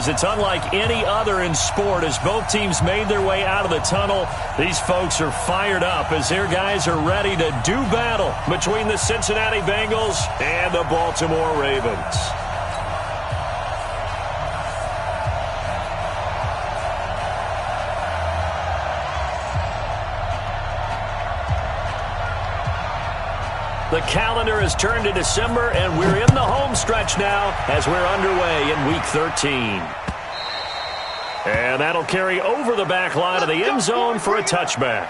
is it's unlike any other in sport. As both teams made their way out of the tunnel, these folks are fired up as their guys are ready to do battle between the Cincinnati Bengals and the Baltimore Ravens. The calendar has turned to December, and we're in the home stretch now as we're underway in Week 13. And that'll carry over the back line of the end zone for a touchback.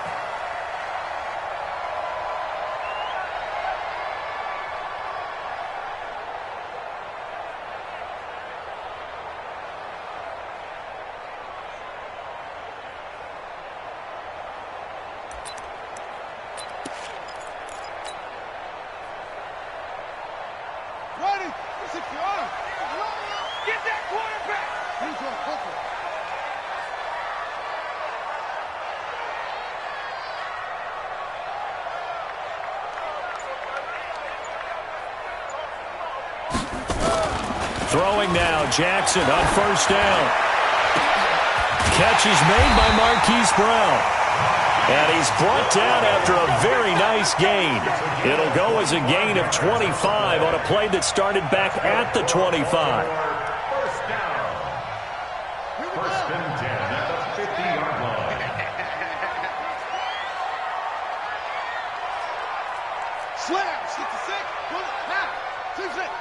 Throwing now, Jackson on first down. Catch is made by Marquise Brown. And he's brought down after a very nice gain. It'll go as a gain of 25 on a play that started back at the 25. First down. First and 10 at the 50-yard line. Slam, 66, bullet, now, 2-6.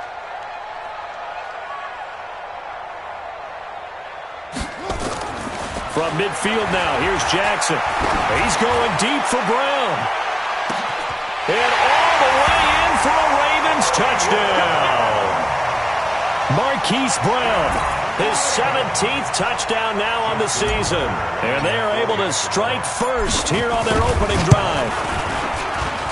From midfield now, here's Jackson. He's going deep for Brown. And all the way in for a Ravens touchdown. Marquise Brown, his 17th touchdown now on the season. And they are able to strike first here on their opening drive.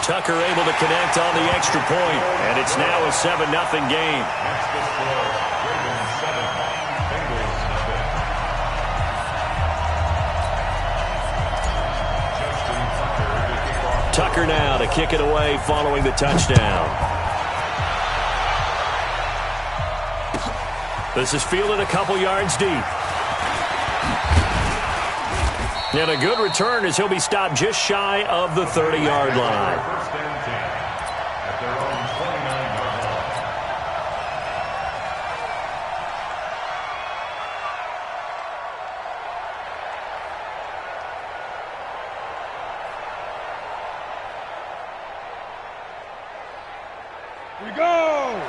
Tucker able to connect on the extra point, and it's now a 7-0 game. Next is score, Ravens 7, Bengals nothing. Tucker now to kick it away following the touchdown. This is fielded a couple yards deep. And a good return as he'll be stopped just shy of the 30-yard line. First and 10 at their own 29-yard line. Here we go.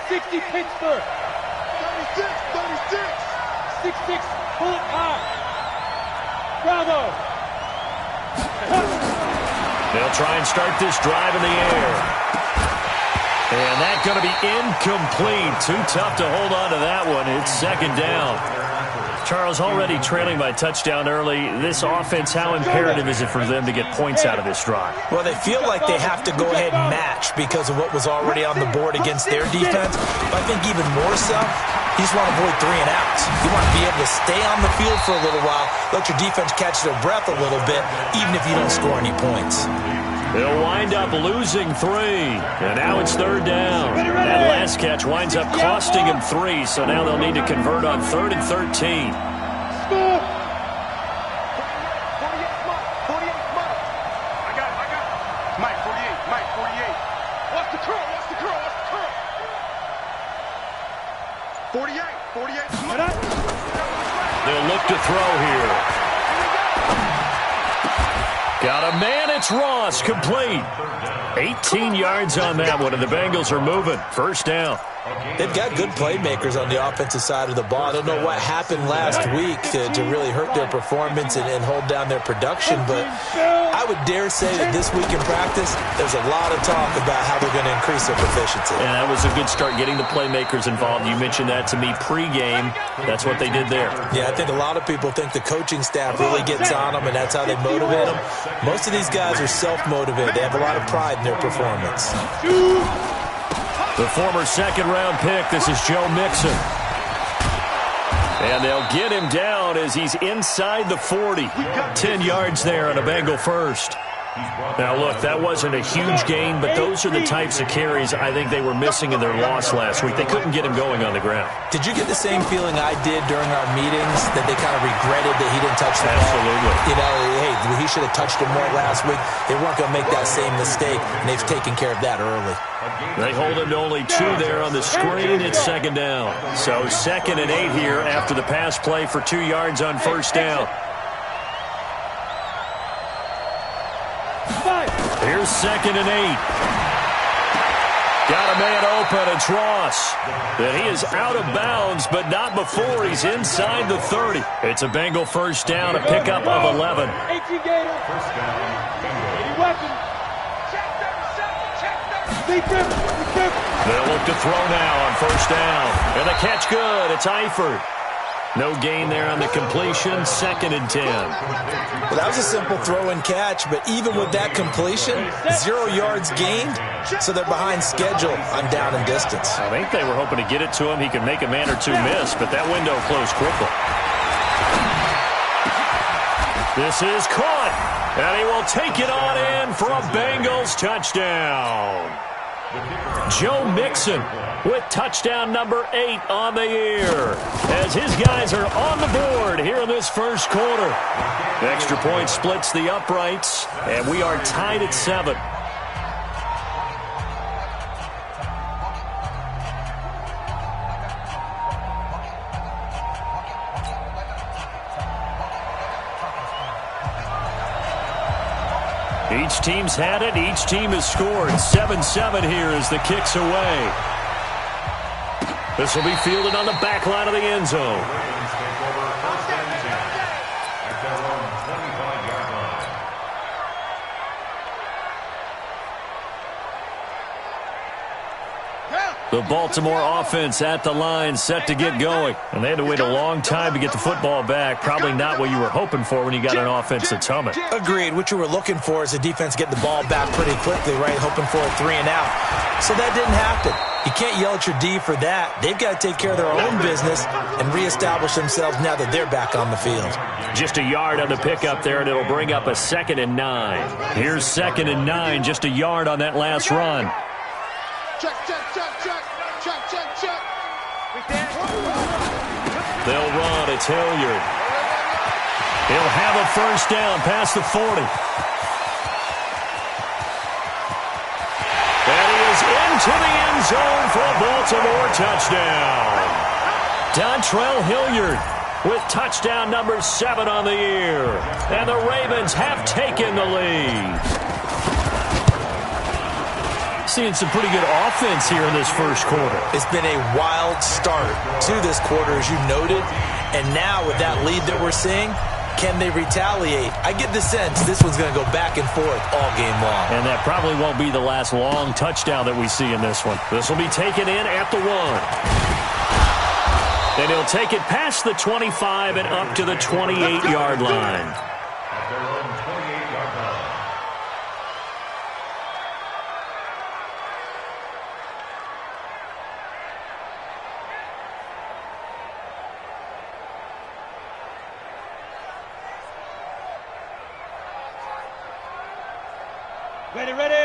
60 Pittsburgh. 36, 66, pull it high. Bravo. They'll try and start this drive in the air. And that's going to be incomplete. Too tough to hold on to that one. It's second down. Charles, already trailing by touchdown early. This offense, how imperative is it for them to get points out of this drive? Well, they feel like they have to go ahead and match because of what was already on the board against their defense. But I think even more so, you just want to avoid 3 and outs. You want to be able to stay on the field for a little while, let your defense catch their breath a little bit, even if you don't score any points. They'll wind up losing 3. And now it's third down. That last catch winds up costing him 3, so now they'll need to convert on 3rd and 13. Score. Mike, 48. Watch the curl. 48. They'll look to throw here. Got a man, it's Ross, complete. 18 yards on that one, and the Bengals are moving. First down. They've got good playmakers on the offensive side of the ball. I don't know what happened last week to really hurt their performance and hold down their production, but I would dare say that this week in practice, there's a lot of talk about how they're going to increase their proficiency. And that was a good start, getting the playmakers involved. You mentioned that to me pregame. That's what they did there. Yeah, I think a lot of people think the coaching staff really gets on them, and that's how they motivate them. Most of these guys are self-motivated. They have a lot of pride in their performance. The former second-round pick, this is Joe Mixon. And they'll get him down as he's inside the 40. 10 yards there on a Bengal first. Now, look, that wasn't a huge gain, but those are the types of carries I think they were missing in their loss last week. They couldn't get him going on the ground. Did you get the same feeling I did during our meetings, that they kind of regretted that he didn't touch the ball? Absolutely. You know, hey, he should have touched him more last week. They weren't going to make that same mistake, and they've taken care of that early. They hold him to only 2 there on the screen. It's second down. So 2nd and 8 here after the pass play for 2 yards on first down. Here's 2nd and 8. Got a man open. It's Ross. And he is out of bounds, but not before he's inside the 30. It's a Bengal first down, a pickup of 11. First down, They'll look to throw now on first down. And the catch good. It's Eifert. No gain there on the completion. 2nd and 10. Well, that was a simple throw and catch, but even with that completion, 0 yards gained, so they're behind schedule on down and distance. I think they were hoping to get it to him. He could make a man or two miss, but that window closed quickly. This is caught, and he will take it on in for a Bengals touchdown. Joe Mixon with touchdown number 8 on the year, as his guys are on the board here in this first quarter. Extra point splits the uprights, and we are tied at 7. Each team's had it. Each team has scored. 7-7 here as the kick's away. This will be fielded on the back line of the end zone. The Baltimore offense at the line, set to get going. And they had to wait a long time to get the football back. Probably not what you were hoping for when you got an offense that's humming. Agreed. What you were looking for is a defense getting the ball back pretty quickly, right? Hoping for a 3 and out. So that didn't happen. You can't yell at your D for that. They've got to take care of their own business and reestablish themselves now that they're back on the field. Just a yard on the pickup there, and it'll bring up a 2nd and 9. Here's 2nd and 9, just a yard on that last run. Check, check, check, check, check, check, check. They'll run. It's Hilliard. He'll have a first down past the 40. And he is into the end zone for a Baltimore touchdown. Dontrell Hilliard with touchdown number 7 on the year. And the Ravens have taken the lead. Seeing some pretty good offense here in this first quarter. It's been a wild start to this quarter, as you noted. And now with that lead that we're seeing, can they retaliate? I get the sense this one's going to go back and forth all game long. And that probably won't be the last long touchdown that we see in this one. This will be taken in at the 1. And he'll take it past the 25 and up to the 28-yard line. at their own 28-yard line.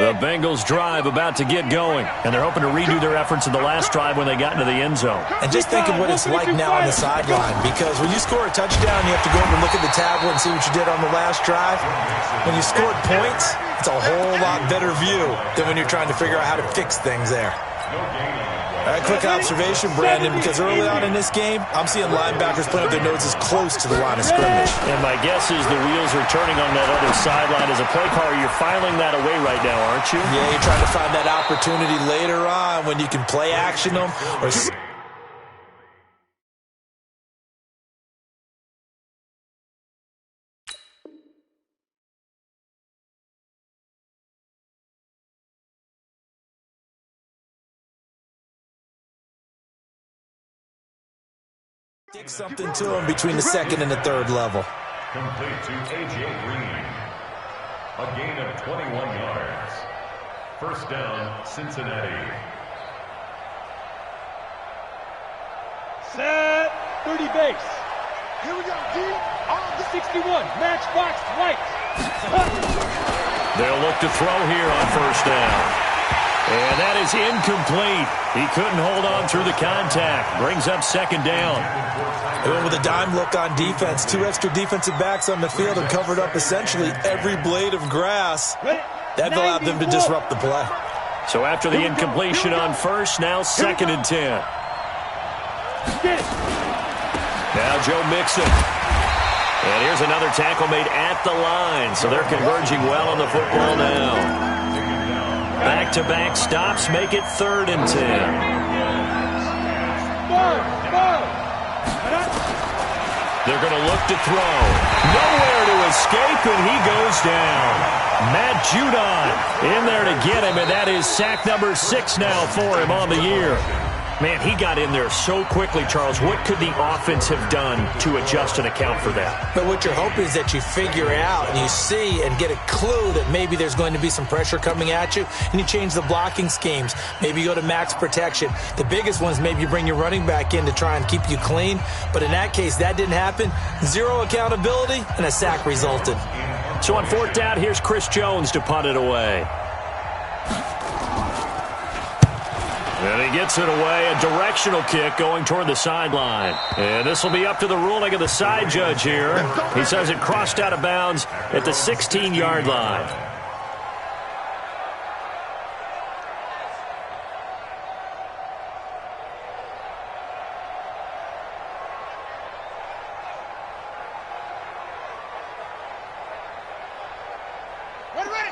The Bengals drive about to get going, and they're hoping to redo their efforts in the last drive when they got into the end zone. And just think of what it's like now on the sideline, because when you score a touchdown, you have to go over and look at the tablet and see what you did on the last drive. When you scored points, it's a whole lot better view than when you're trying to figure out how to fix things there. All right, quick observation, Brandon, because early on in this game, I'm seeing linebackers putting up their noses close to the line of scrimmage. And my guess is the wheels are turning on that other sideline. As a play caller, you're filing that away right now, aren't you? Yeah, you're trying to find that opportunity later on when you can play action them or stick something to them between the second and the third level. Complete to A.J. Green. A gain of 21 yards. First down, Cincinnati. Set. 30 base. Here we go, D. On the 61. Matchbox white. They'll look to throw here on first down. And that is incomplete. He couldn't hold on through the contact. Brings up second down. And with a dime look on defense, 2 extra defensive backs on the field and covered up essentially every blade of grass. That allowed them to disrupt the play. So after the incompletion on first, now 2nd and 10. Now Joe Mixon. And here's another tackle made at the line. So they're converging well on the football now. Back-to-back stops make it 3rd and 10. They're going to look to throw. Nowhere to escape, and he goes down. Matt Judon in there to get him, and that is sack number 6 now for him on the year. Man, he got in there so quickly, Charles. What could the offense have done to adjust and account for that? But what you're hoping is that you figure out and you see and get a clue that maybe there's going to be some pressure coming at you, and you change the blocking schemes. Maybe you go to max protection. The biggest one is maybe you bring your running back in to try and keep you clean. But in that case, that didn't happen. 0 accountability, and a sack resulted. So on 4th down, here's Chris Jones to punt it away. And he gets it away, a directional kick going toward the sideline. And this will be up to the ruling of the side judge here. He says it crossed out of bounds at the 16-yard line.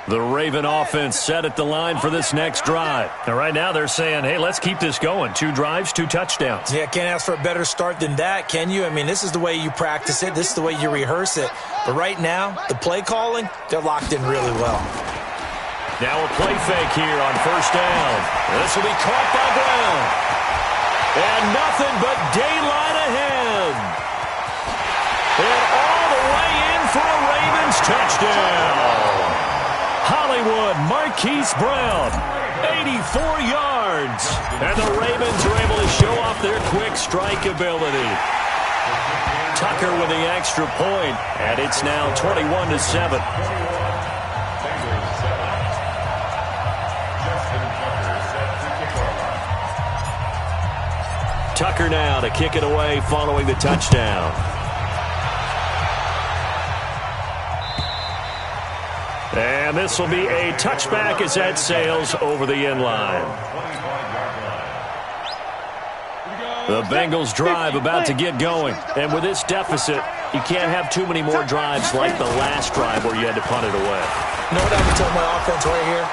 The Raven offense set at the line for this next drive. And right now they're saying, hey, let's keep this going. 2 drives, 2 touchdowns. Yeah, can't ask for a better start than that, can you? I mean, this is the way you practice it. This is the way you rehearse it. But right now, the play calling, they're locked in really well. Now a play fake here on first down. This will be caught by Brown. And nothing but daylight ahead. And all the way in for a Ravens touchdown. Hollywood Marquise Brown, 84 yards. And the Ravens are able to show off their quick strike ability. Tucker with the extra point, and it's now 21-7. Tucker now to kick it away following the touchdown. And this will be a touchback as that sails over the end line. The Bengals drive about to get going. And with this deficit, you can't have too many more drives like the last drive where you had to punt it away. You know what I would tell my offense right here?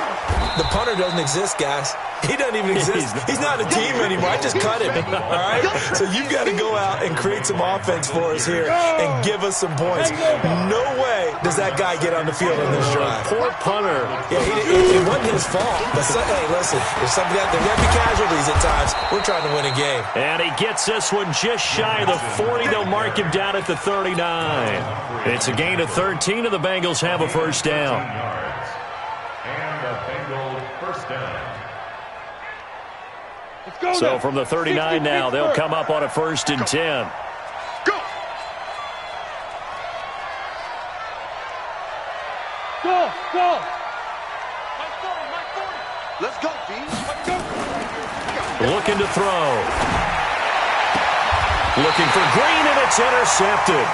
The punter doesn't exist, guys. He doesn't even exist. He's not a team anymore. I just cut him, all right? So you've got to go out and create some offense for us here and give us some points. No way does that guy get on the field in this drive. Poor punter. Yeah, it wasn't his fault. But hey, listen, there's something out there. There be casualties at times. We're trying to win a game. And he gets this one just shy of the 40. They'll mark him down at the 39. It's a gain of 13, and the Bengals have a first down. So from the 39 now, they'll come up on a 1st and 10. Go! Go! Go! Let's go, B. Let's go. Looking to throw. Looking for Green, and it's intercepted.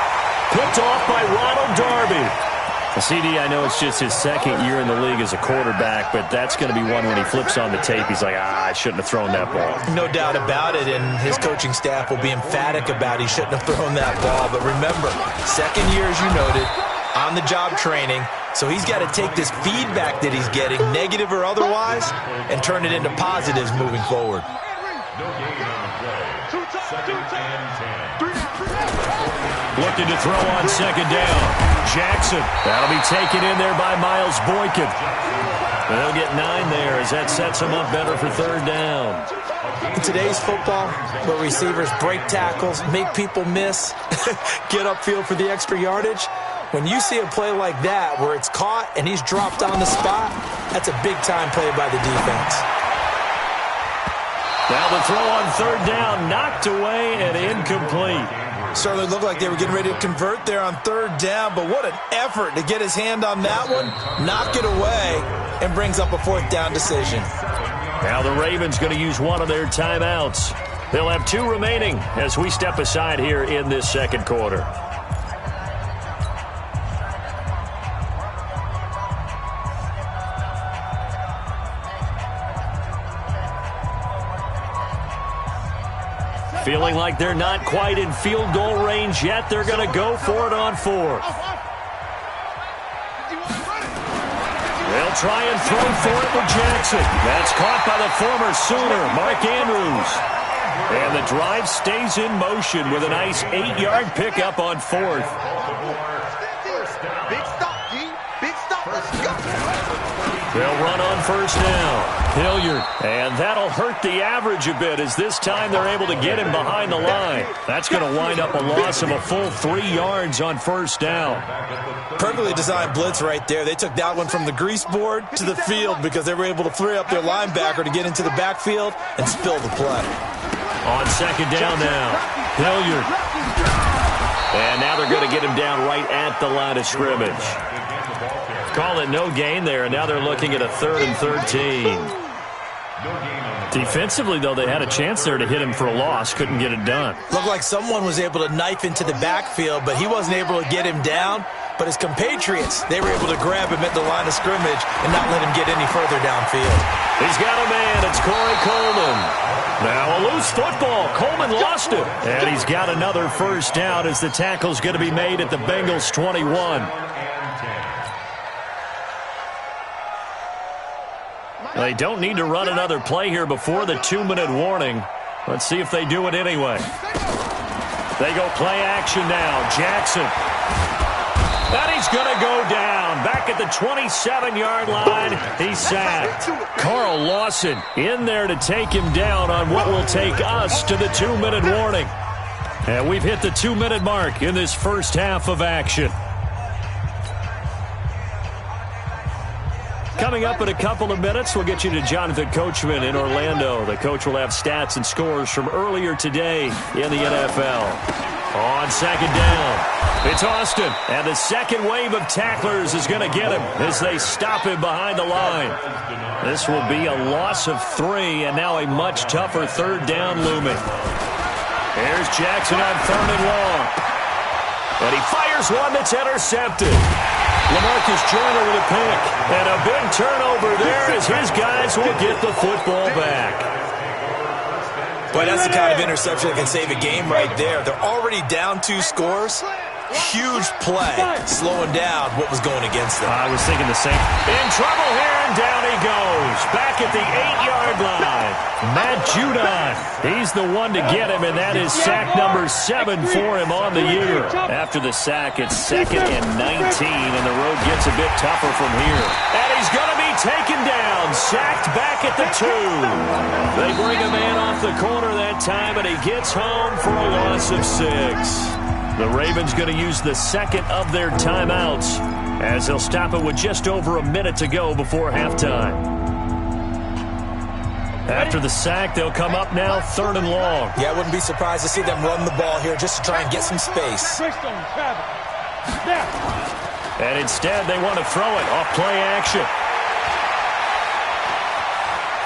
Picked off by Ronald Darby. CD, I know it's just his 2nd year in the league as a quarterback, but that's going to be one when he flips on the tape. He's like, I shouldn't have thrown that ball. No doubt about it, and his coaching staff will be emphatic about he shouldn't have thrown that ball. But remember, 2nd year, as you noted, on-the-job training, so he's got to take this feedback that he's getting, negative or otherwise, and turn it into positives moving forward. Looking to throw on 2nd down. Jackson. That'll be taken in there by Miles Boykin. They'll get 9 there as that sets them up better for 3rd down. In today's football, where receivers break tackles, make people miss, get upfield for the extra yardage, when you see a play like that where it's caught and he's dropped on the spot, that's a big-time play by the defense. Now the throw on 3rd down, knocked away and incomplete. Certainly looked like they were getting ready to convert there on third down, but what an effort to get his hand on that one, knock it away, and brings up a fourth down decision. Now the Ravens going to use one of their timeouts. They'll have 2 remaining as we step aside here in this second quarter. Feeling like they're not quite in field goal range yet. They're going to go for it on 4th. They'll try and throw for it with Jackson. That's caught by the former Sooner, Mark Andrews. And the drive stays in motion with a nice 8-yard pickup on 4th. Big stop, G. Big stop. Let's go. They'll run on first down. Hilliard. And that'll hurt the average a bit as this time they're able to get him behind the line. That's going to wind up a loss of a full 3 yards on first down. Perfectly designed blitz right there. They took that one from the grease board to the field because they were able to free up their linebacker to get into the backfield and spill the play. On second down now, Hilliard. And now they're going to get him down right at the line of scrimmage. Call it no gain there, and now they're looking at a 3rd and 13. Defensively, though, they had a chance there to hit him for a loss. Couldn't get it done. Looked like someone was able to knife into the backfield, but he wasn't able to get him down. But his compatriots, they were able to grab him at the line of scrimmage and not let him get any further downfield. He's got a man. It's Corey Coleman. Now a loose football. Coleman lost it. And he's got another first down as the tackle's going to be made at the Bengals' 21. They don't need to run another play here before the 2-minute warning. Let's see if they do it anyway. They go play action now. Jackson. And he's going to go down. Back at the 27-yard line. He's sacked. Carl Lawson in there to take him down on what will take us to the 2-minute warning. And we've hit the 2-minute mark in this first half of action. Coming up in a couple of minutes, we'll get you to Jonathan Coachman in Orlando. The coach will have stats and scores from earlier today in the NFL. On second down, it's Austin. And the second wave of tacklers is going to get him as they stop him behind the line. This will be a loss of 3, and now a much tougher third down looming. Here's Jackson on 3rd and long. And he fires one that's intercepted. LaMarcus Joyner with a pick. And a big turnover there as his guys will get the football back. Boy, that's the kind of interception that can save a game right there. They're already down 2 scores. Huge play, slowing down what was going against them. I was thinking the same. In trouble here, and down he goes. Back at the 8-yard line. Matt Judon, he's the one to get him, and that is sack number 7 for him on the year. After the sack, it's 2nd and 19, and the road gets a bit tougher from here. And he's going to be taken down, sacked back at the 2. They bring a man off the corner that time, and he gets home for a loss of 6. The Ravens going to use the second of their timeouts as they'll stop it with just over a minute to go before halftime. After the sack, they'll come up now 3rd and long. Yeah, I wouldn't be surprised to see them run the ball here just to try and get some space. And instead, they want to throw it off play action.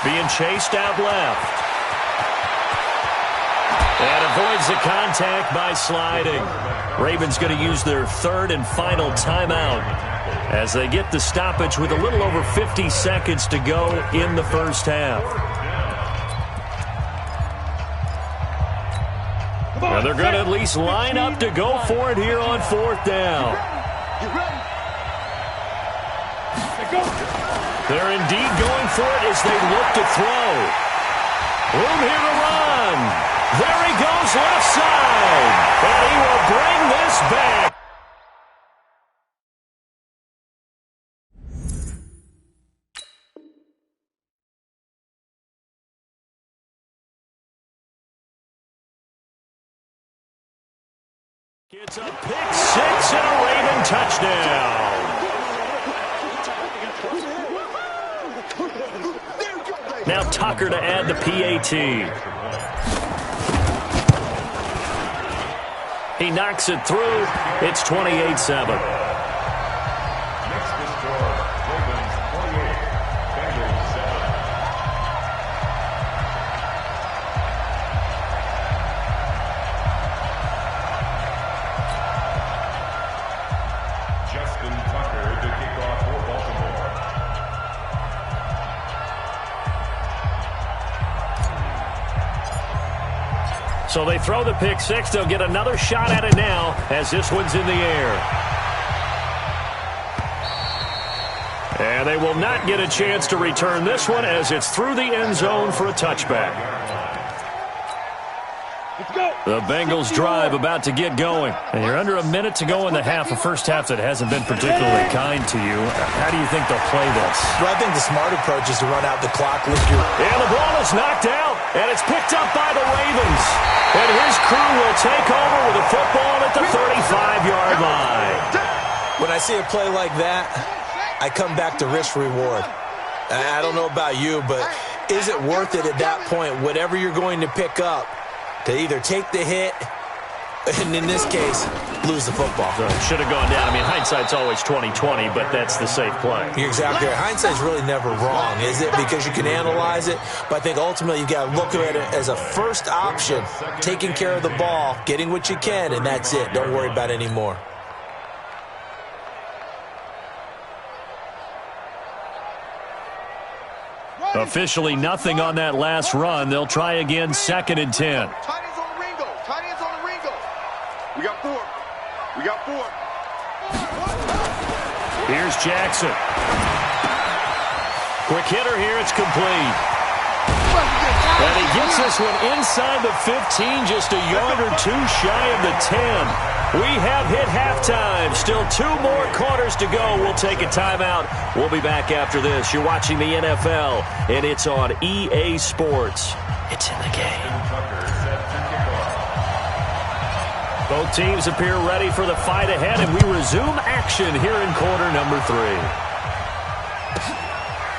Being chased out left. And avoids the contact by sliding. Ravens going to use their 3rd and final timeout as they get the stoppage with a little over 50 seconds to go in the first half. And they're going to at least line up to go for it here on 4th down. They're indeed going for it as they look to throw. Room here to run. There he goes left side. And he will bring this back. It's a pick 6 and a Raven touchdown. Now Tucker to add the PAT. He knocks it through. It's 28-7. Next to score, Ravens 28, Bengals 7. Justin Tucker to kick off for Baltimore. So they throw the pick six. They'll get another shot at it now as this one's in the air. And they will not get a chance to return this one as it's through the end zone for a touchback. The Bengals drive about to get going. And you're under a minute to go in the half, a first half that hasn't been particularly kind to you. How do you think they'll play this? Well, I think the smart approach is to run out the clock. And the ball is knocked out, and it's picked up by the Ravens. And his crew will take over with the football at the 35-yard line. When I see a play like that, I come back to risk-reward. I don't know about you, but is it worth it at that point, whatever you're going to pick up, to either take the hit, and in this case, lose the football? So it should have gone down. I mean, hindsight's always 20/20, but that's the safe play. You're exactly right. Hindsight's really never wrong, is it? Because you can analyze it, but I think ultimately you got to look at it as a first option, taking care of the ball, getting what you can, and that's it. Don't worry about any more. Officially nothing on that last run. They'll try again, 2nd and 10. Tight ends on the ring go. Tight ends on the ring go. We got 4. We got 4. Here's Jackson. Quick hitter here. It's complete. And he gets this one inside the 15, just a yard or two shy of the 10. We have hit halftime. Still 2 more quarters to go. We'll take a timeout. We'll be back after this. You're watching the NFL, and it's on EA Sports. It's in the game. Both teams appear ready for the fight ahead, and we resume action here in quarter number 3.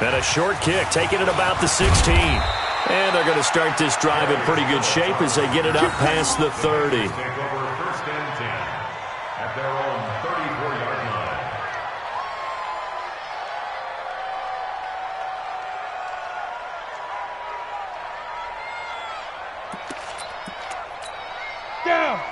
And a short kick, taking it about the 16. And they're going to start this drive in pretty good shape as they get it up past the 30. At their own 34-yard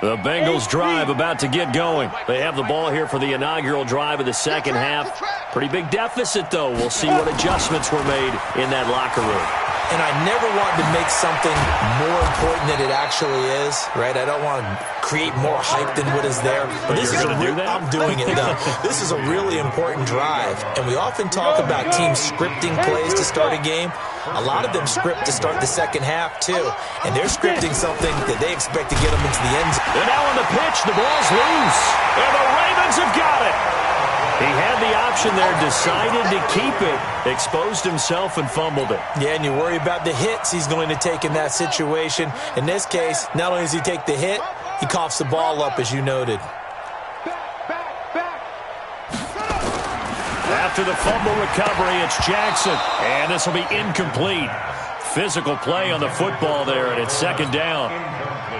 line. The Bengals drive about to get going. They have the ball here for the inaugural drive of the second half. Pretty big deficit, though. We'll see what adjustments were made in that locker room. And I never want to make something more important than it actually is, right? I don't want to create more hype than what is there. But this is I'm doing it, though. This is a really important drive. And we often talk about teams scripting plays to start a game. A lot of them script to start the second half, too. And they're scripting something that they expect to get them into the end zone. And now on the pitch, the ball's loose. And the Ravens have got it. He had the option there, decided to keep it, exposed himself and fumbled it. Yeah, and you worry about the hits he's going to take in that situation. In this case, not only does he take the hit, he coughs the ball up, as you noted. After the fumble recovery, it's Jackson. And this will be incomplete. Physical play on the football there, and it's 2nd down.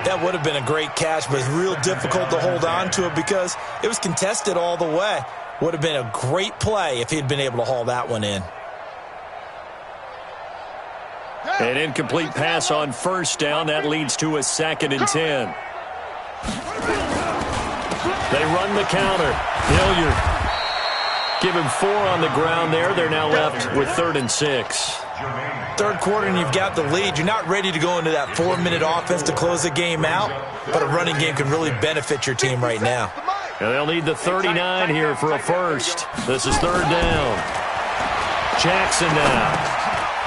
That would have been a great catch, but it's real difficult to hold on to it because it was contested all the way. Would have been a great play if he'd been able to haul that one in. An incomplete pass on 1st down. That leads to a 2nd and 10. They run the counter. Hilliard. Give him 4 on the ground there. They're now left with 3rd and 6. Third quarter and you've got the lead. You're not ready to go into that 4-minute offense to close the game out, but a running game can really benefit your team right now. And they'll need the 39 here for a first. This is 3rd down. Jackson now.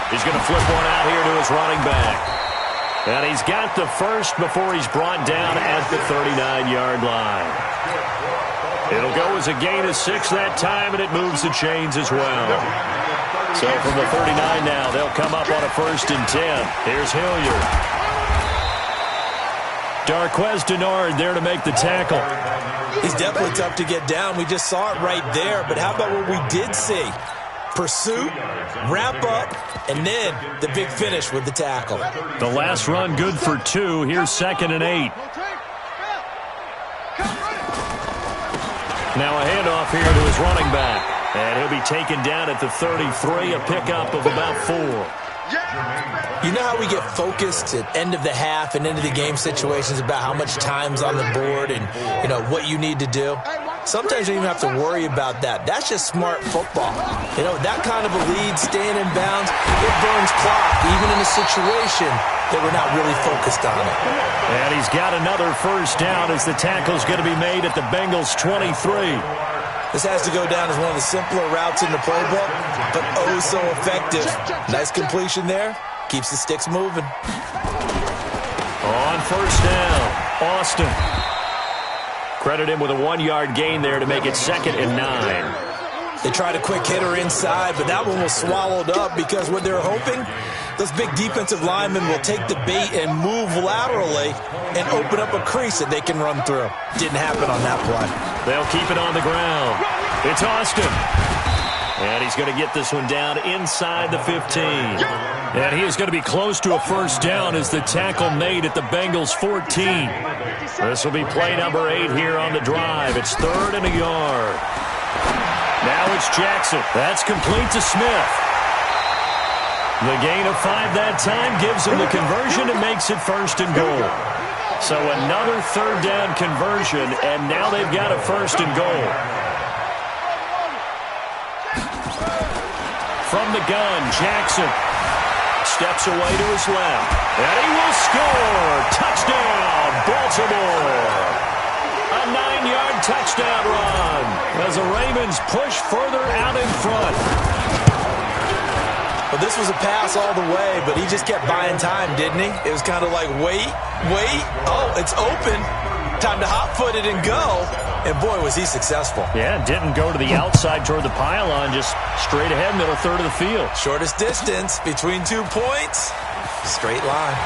He's going to flip one out here to his running back. And he's got the first before he's brought down at the 39-yard line. It'll go as a gain of 6 that time, and it moves the chains as well. So from the 39 now, they'll come up on a 1st and 10. Here's Hilliard. Darquez Denard there to make the tackle. He's definitely tough to get down. We just saw it right there. But how about what we did see? Pursuit, wrap up, and then the big finish with the tackle. The last run good for 2. Here's 2nd and 8. Now a handoff here to his running back. And he'll be taken down at the 33, a pickup of about 4. You know how we get focused at end of the half and into the game situations about how much time's on the board and, you know, what you need to do? Sometimes you don't even have to worry about that. That's just smart football. You know, that kind of a lead, staying in bounds, it burns clock, even in a situation that we're not really focused on it. And he's got another first down as the tackle's going to be made at the Bengals' 23. This has to go down as one of the simpler routes in the playbook, but oh so effective. Nice completion there. Keeps the sticks moving. On first down, Austin. Credit him with a 1-yard gain there to make it 2nd and 9. They tried a quick hitter inside, but that one was swallowed up because what they're hoping, those big defensive linemen will take the bait and move laterally and open up a crease that they can run through. Didn't happen on that play. They'll keep it on the ground. It's Austin. And he's going to get this one down inside the 15. And he is going to be close to a first down as the tackle made at the Bengals' 14. This will be play number 8 here on the drive. It's 3rd and a yard. Now it's Jackson. That's complete to Smith. The gain of 5 that time gives him the conversion and makes it 1st and goal. So another 3rd down conversion, and now they've got a 1st and goal. From the gun, Jackson steps away to his left, and he will score. Touchdown, Baltimore. A 9-yard touchdown run as the Ravens push further out in front. Well, this was a pass all the way, but he just kept buying time, didn't he? It was kind of like, wait. Oh, it's open. Time to hot-foot it and go. And, boy, was he successful. Yeah, didn't go to the outside toward the pylon, just straight ahead, middle third of the field. Shortest distance between 2 points. Straight line.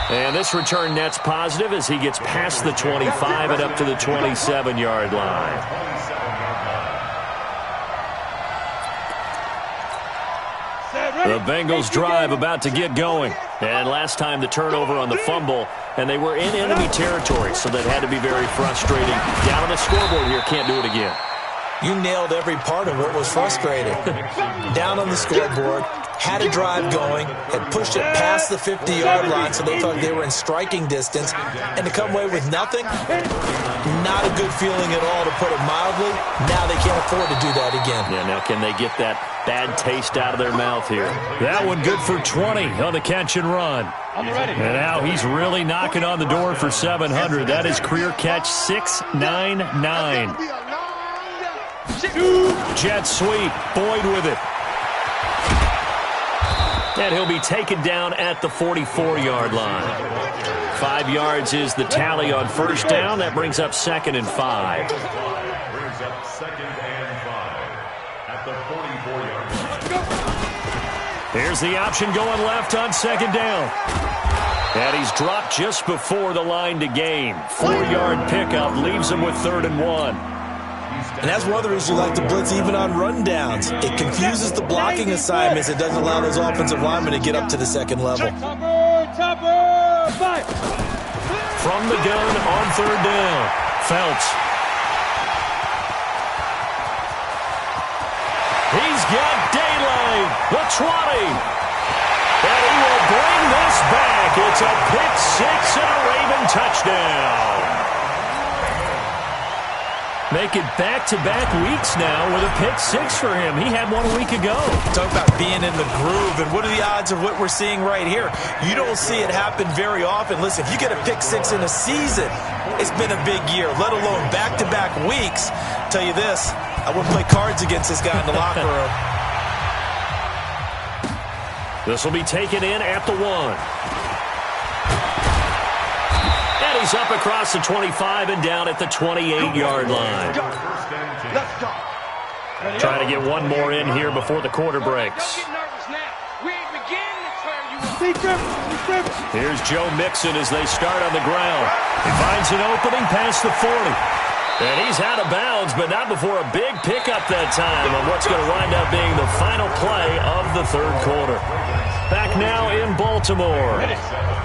And this return net's positive as he gets past the 25 and up to the 27-yard line. The Bengals drive about to get going. And last time the turnover on the fumble, and they were in enemy territory, so that had to be very frustrating. Down on the scoreboard here, can't do it again. You nailed every part of what was frustrating. Down on the scoreboard, had a drive going, had pushed it past the 50-yard line so they thought they were in striking distance, and to come away with nothing, not a good feeling at all, to put it mildly. Now they can't afford to do that again. Yeah, now can they get that bad taste out of their mouth here? That one good for 20 on the catch and run. And now he's really knocking on the door for 700. That is career catch 699. Jet sweep, Boyd with it. And he'll be taken down at the 44-yard line. 5 yards is the tally on first down. That brings up 2nd and 5. Brings up 2nd and 5 at the 44-yard line. Here's the option going left on 2nd down. And he's dropped just before the line to gain. 4-yard pickup leaves him with 3rd and 1. And that's one of the reasons you like to blitz even on rundowns. It confuses the blocking assignments. It doesn't allow those offensive linemen to get up to the second level. From the gun on 3rd down, Phelps. He's got daylight, the 20. And he will bring this back. It's a pick 6 and a Raven touchdown. Make it back-to-back weeks now with a pick 6 for him. He had one a week ago. Talk about being in the groove, and what are the odds of what we're seeing right here? You don't see it happen very often. Listen, if you get a pick 6 in a season, it's been a big year, let alone back-to-back weeks. I'll tell you this, I wouldn't play cards against this guy in the locker room. This will be taken in at the 1. He's up across the 25 and down at the 28-yard line. Trying to get one more in here before the quarter breaks. Here's Joe Mixon as they start on the ground. He finds an opening past the 40. And he's out of bounds, but not before a big pickup that time on what's going to wind up being the final play of the 3rd quarter. Back now in Baltimore.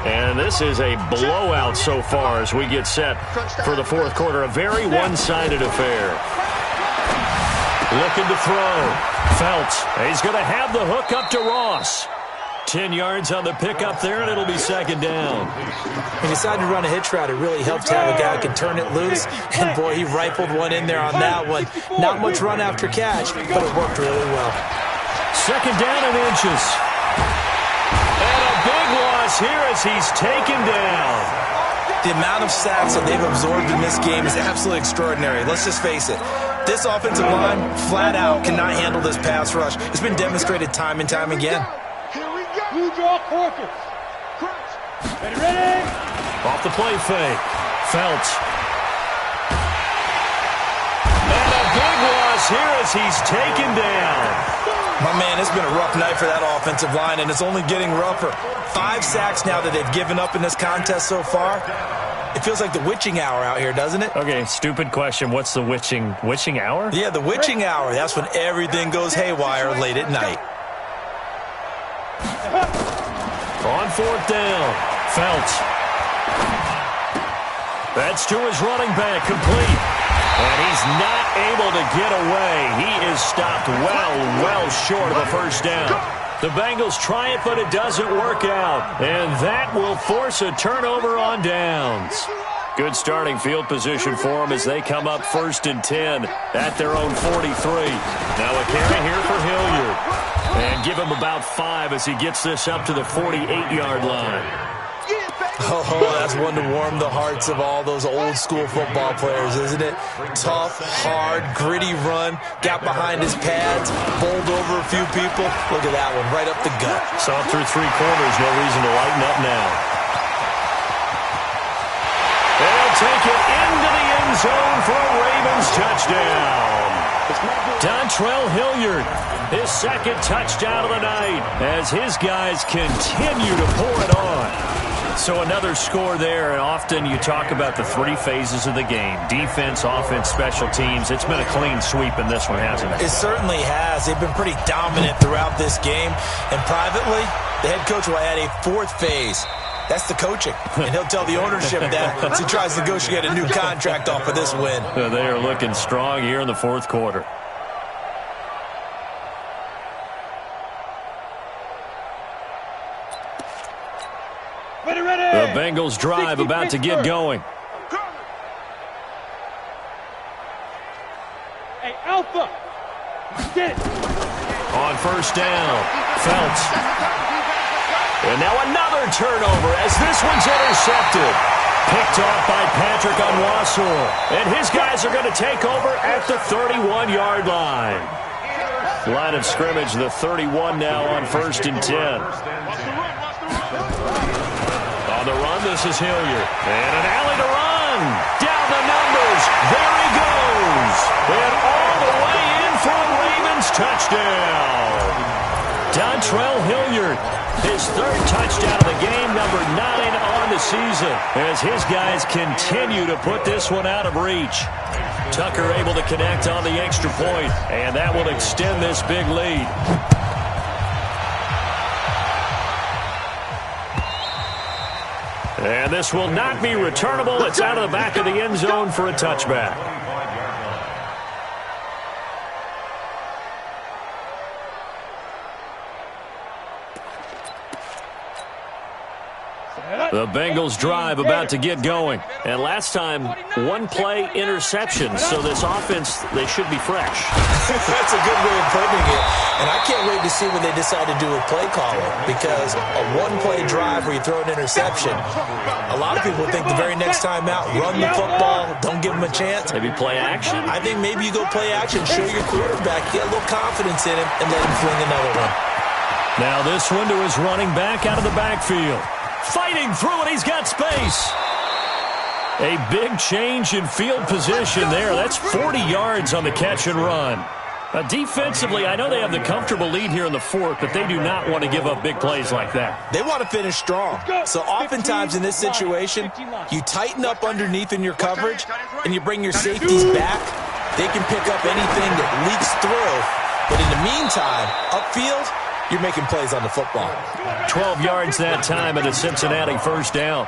And this is a blowout so far as we get set for the fourth quarter. A very one-sided affair. Looking to throw. Felts. He's going to have the hook up to Ross. 10 yards on the pickup there, and it'll be second down. He decided to run a hitch route. It really helps to have a guy who can turn it loose. And, boy, he rifled one in there on that one. Not much run after catch, but it worked really well. Second down and inches. And a big loss here as he's taken down. The amount of sacks that they've absorbed in this game is absolutely extraordinary. Let's just face it. This offensive line, flat out, cannot handle this pass rush. It's been demonstrated time and time again. Blue draw quarters. Ready? Off the play fake. Felts. And a big loss here as he's taken down. My man, it's been a rough night for that offensive line, and it's only getting rougher. 5 sacks now that they've given up in this contest so far. It feels like the witching hour out here, doesn't it? Okay, stupid question. What's the witching hour? Yeah, the witching hour. That's when everything goes haywire late at night. On fourth down, Felts. That's to his running back, complete. And he's not able to get away. He is stopped well short of a first down. The Bengals try it, but it doesn't work out. And that will force a turnover on downs. Good starting field position for them as they come up 1st and 10 at their own 43. Now a carry here for Hilliard. And give him about 5 as he gets this up to the 48-yard line. Oh, that's one to warm the hearts of all those old-school football players, isn't it? Tough, hard, gritty run, got behind his pads, bowled over a few people. Look at that one, right up the gut. Saw it through 3 quarters, no reason to lighten up now. They'll take it into the end zone for a Ravens touchdown. Dontrell Hilliard, his second touchdown of the night as his guys continue to pour it on. So another score there, and often you talk about the 3 phases of the game. Defense, offense, special teams. It's been a clean sweep in this one, hasn't it? It certainly has. They've been pretty dominant throughout this game. And privately, the head coach will add a 4th phase. That's the coaching. And he'll tell the ownership that as he tries to negotiate a new contract off of this win. They are looking strong here in the 4th quarter. The Bengals drive about to get going. Hey, Alpha! Get it! On first down, Felts. And now another turnover as this one's intercepted. Picked off by Patrick Onwuasor. And his guys are going to take over at the 31-yard line. Line of scrimmage, the 31 now on 1st and 10. On the run, this is Hilliard. And an alley to run. Down the numbers. There he goes. And all the way in for a Ravens touchdown. Dontrell Hilliard, his 3rd touchdown of the game, number 9 on the season, as his guys continue to put this one out of reach. Tucker able to connect on the extra point, and that will extend this big lead. And this will not be returnable. It's out of the back of the end zone for a touchback. The Bengals drive about to get going. And last time, 1-play interception. So this offense, they should be fresh. That's a good way of putting it. And I can't wait to see what they decide to do with play calling. Because a 1-play drive where you throw an interception, a lot of people think the very next time out, run the football, don't give them a chance. Maybe play action? I think maybe you go play action, show your quarterback, get a little confidence in him, and let him fling another one. Now this one to his running back out of the backfield. Fighting through it, he's got space. A big change in field position there. That's 40 yards on the catch and run. Defensively, I know they have the comfortable lead here in the 4th, but they do not want to give up big plays like that. They want to finish strong. So oftentimes in this situation, you tighten up underneath in your coverage, and you bring your safeties back. They can pick up anything that leaks through. But in the meantime, upfield, you're making plays on the football. 12 yards that time and a Cincinnati first down.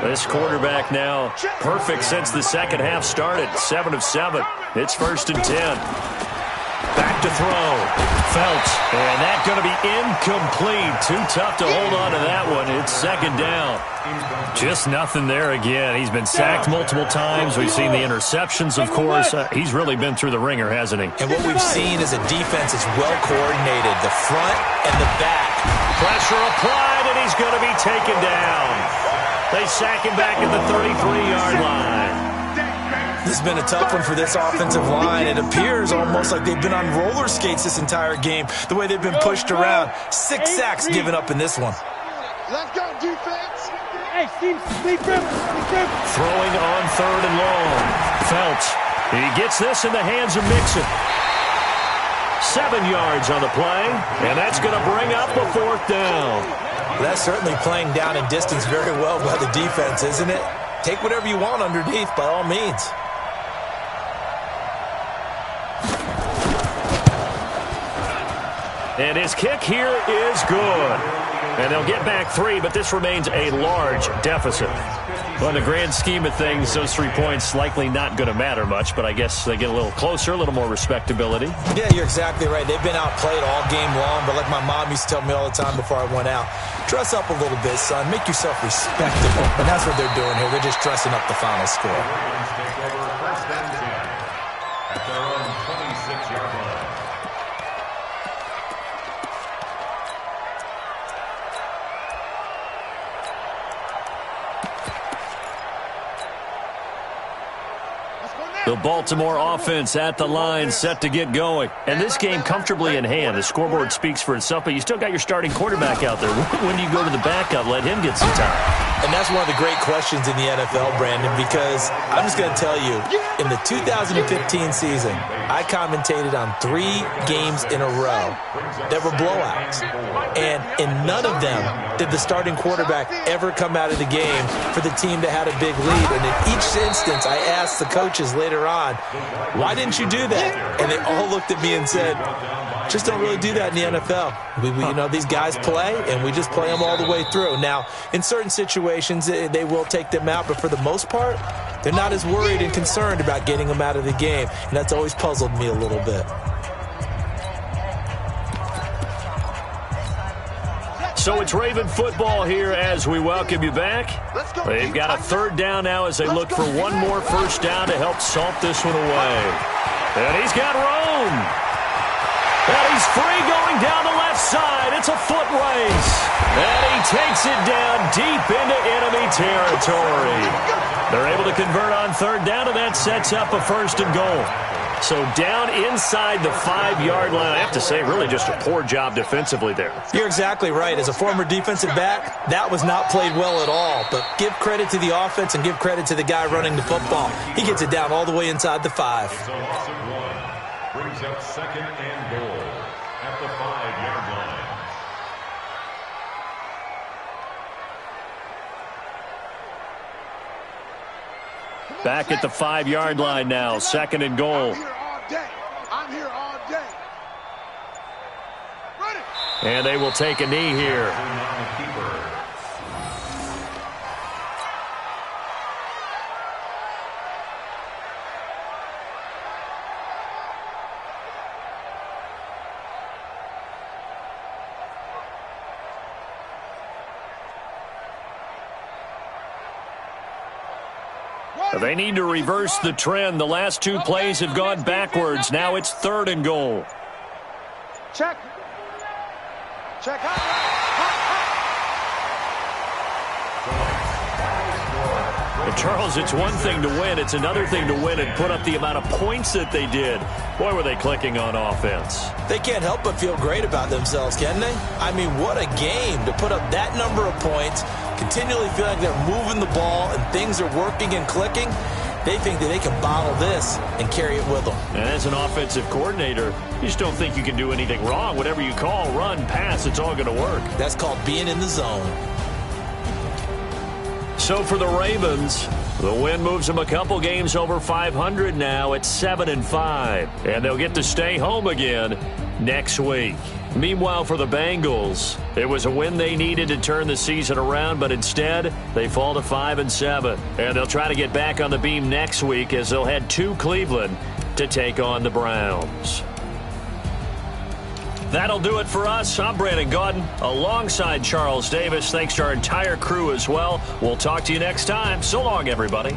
This quarterback now perfect since the second half started. 7 of 7. It's 1st and 10. Back to throw. Phelps. And that's going to be incomplete. Too tough to hold on to that one. It's 2nd down. Just nothing there again. He's been sacked multiple times. We've seen the interceptions, of course. He's really been through the ringer, hasn't he? And what we've seen is a defense that's well coordinated. The front and the back. Pressure applied, and he's going to be taken down. They sack him back at the 33-yard line. This has been a tough one for this offensive line. It appears almost like they've been on roller skates this entire game, the way they've been pushed around. 6 sacks given up in this one. Let's go, defense. Hey, Steve, throwing on 3rd and long. Phelps. He gets this in the hands of Mixon. 7 yards on the play, and that's going to bring up a 4th down. That's certainly playing down and distance very well by the defense, isn't it? Take whatever you want underneath, by all means. And his kick here is good. And they'll get back 3, but this remains a large deficit. Well, in the grand scheme of things, those 3 points likely not going to matter much, but I guess they get a little closer, a little more respectability. Yeah, you're exactly right. They've been outplayed all game long, but like my mom used to tell me all the time before I went out, dress up a little bit, son. Make yourself respectable. And that's what they're doing here. They're just dressing up the final score. Take over 1st and 10 at their own 26-yard line. The Baltimore offense at the line, set to get going. And this game comfortably in hand. The scoreboard speaks for itself, but you still got your starting quarterback out there. When do you go to the backup, let him get some time? And that's one of the great questions in the NFL, Brandon, because I'm just going to tell you, in the 2015 season, I commentated on 3 games in a row that were blowouts. And in none of them did the starting quarterback ever come out of the game for the team that had a big lead. And in each instance, I asked the coaches later on, why didn't you do that? And they all looked at me and said, just don't really do that in the NFL. You know, these guys play, and we just play them all the way through. Now, in certain situations, they will take them out, but for the most part, they're not as worried and concerned about getting them out of the game, and that's always puzzled me a little bit. So it's Raven football here as we welcome you back. They've got a 3rd down now as they look for one more 1st down to help salt this one away. And he's got room. And he's free going down the left side. It's a foot race. And he takes it down deep into enemy territory. They're able to convert on 3rd down, and that sets up a 1st and goal. So down inside the 5-yard line. I have to say, really just a poor job defensively there. You're exactly right. As a former defensive back, that was not played well at all. But give credit to the offense and give credit to the guy running the football. He gets it down all the way inside the 5. So loss of 1 brings up 2nd and goal at the 5-yard line. Back at the 5-yard line now, 2nd and goal. I'm here all day. And they will take a knee here. They need to reverse the trend. The last 2 plays have gone backwards. Now it's 3rd and goal. Check. Check. And Charles, it's one thing to win. It's another thing to win and put up the amount of points that they did. Boy, were they clicking on offense. They can't help but feel great about themselves, can they? I mean, what a game to put up that number of points, continually feel like they're moving the ball and things are working and clicking. They think that they can bottle this and carry it with them. And as an offensive coordinator, you just don't think you can do anything wrong. Whatever you call, run, pass, it's all going to work. That's called being in the zone. So for the Ravens, the win moves them a couple games over 500 now at 7-5. And they'll get to stay home again next week. Meanwhile, for the Bengals, it was a win they needed to turn the season around, but instead, they fall to 5-7. And they'll try to get back on the beam next week as they'll head to Cleveland to take on the Browns. That'll do it for us. I'm Brandon Gaudin alongside Charles Davis. Thanks to our entire crew as well. We'll talk to you next time. So long, everybody.